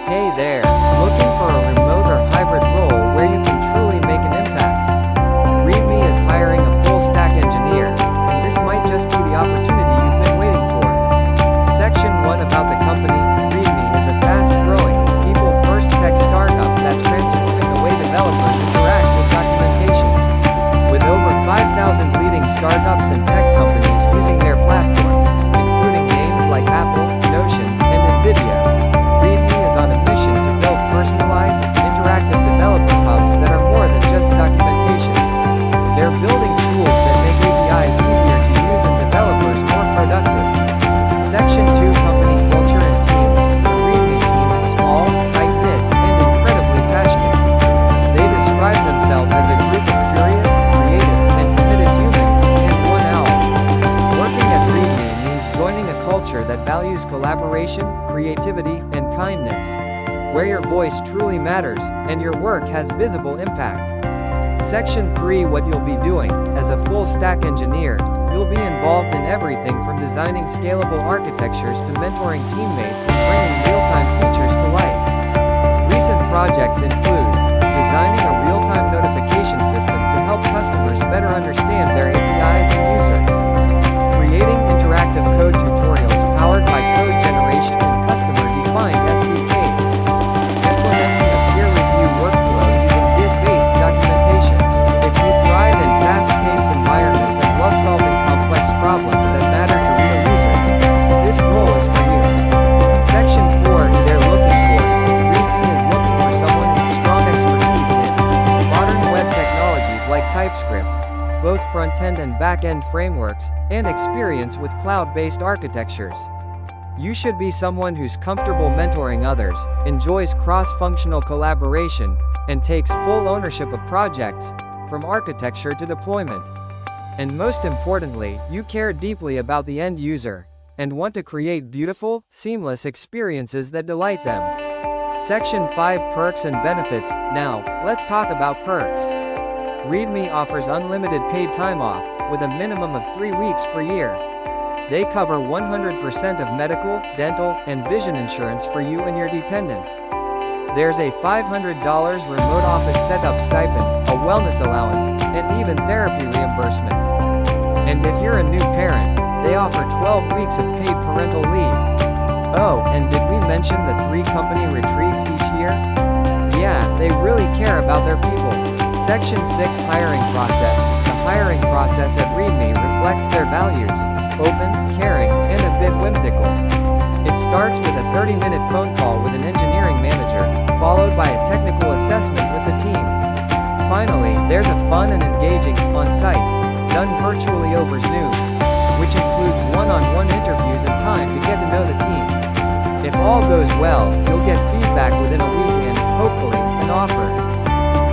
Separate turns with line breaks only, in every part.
Hey there, looking for a remote or hybrid role where you can truly make an impact? ReadMe is hiring a full-stack engineer, and this might just be the opportunity you've been waiting for. Section 1 about the company. ReadMe is a fast-growing, people-first tech startup that's transforming the way developers interact with documentation. With over 5,000 leading startups and tech companies using their platform, including names like Apple, Notion, and Nvidia, ReadMe is on a mission to build personalized, interactive developer hubs that are more than just documentation. They're building tools that make APIs easier to use and developers more productive. Section 2 Company Culture and Team. The ReadMe team is small, tight-knit, and incredibly passionate. They describe themselves as a group of curious, creative, and committed humans, and one owl. Working at ReadMe means joining a culture that values collaboration, creativity, and kindness, where your voice truly matters, and your work has visible impact. Section 3 What you'll be doing. As a full-stack engineer, you'll be involved in everything from designing scalable architectures to mentoring teammates and bringing real-time features to life. Recent projects include designing a real-time notification system to help customers better understand their APIs and users, creating interactive code tutorials powered by code generation and customer-defined SDKs, implementing a peer review workflow using Git-based documentation. If you thrive in fast-paced environments and love solving complex problems that matter to real users, this role is for you. Section 4 They're looking for. ReadMe is looking for someone with strong expertise in modern web technologies like TypeScript, both front-end and back-end frameworks, and experience with cloud-based architectures. You should be someone who's comfortable mentoring others, enjoys cross-functional collaboration, and takes full ownership of projects, from architecture to deployment. And most importantly, you care deeply about the end user, and want to create beautiful, seamless experiences that delight them. Section 5 Perks and Benefits. Now, let's talk about perks. ReadMe offers unlimited paid time off, with a minimum of 3 weeks per year. They cover 100% of medical, dental, and vision insurance for you and your dependents. There's a $500 remote office setup stipend, a wellness allowance, and even therapy reimbursements. And if you're a new parent, they offer 12 weeks of paid parental leave. Oh, and did we mention the 3 company retreats each year? Yeah, they really care about their people. Section 6 Hiring Process. The hiring process at ReadMe reflects their values: open, caring, and a bit whimsical. It starts with a 30-minute phone call with an engineering manager, followed by a technical assessment with the team. Finally, there's a fun and engaging on-site, done virtually over Zoom, which includes one-on-one interviews and time to get to know the team. If all goes well, you'll get feedback within a week and, hopefully, an offer.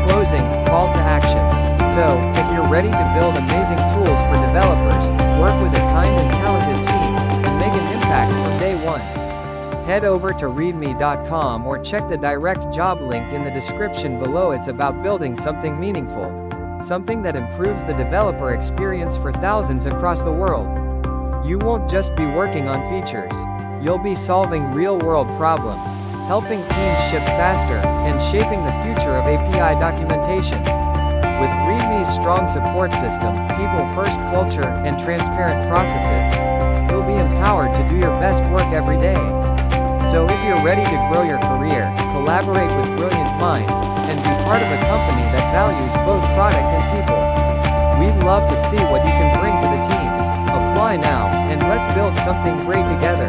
Closing, call to action. So, if you're ready to build amazing tools for developers, work with a kind and talented team, and make an impact from day one, head over to readme.com or check the direct job link in the description below. It's about building something meaningful, something that improves the developer experience for thousands across the world. You won't just be working on features. You'll be solving real-world problems, helping teams ship faster, and shaping the future of API documentation. With ReadMe's strong support system, people-first culture, and transparent processes, you'll be empowered to do your best work every day. So if you're ready to grow your career, collaborate with brilliant minds, and be part of a company that values both product and people, we'd love to see what you can bring to the team. Apply now, and let's build something great together.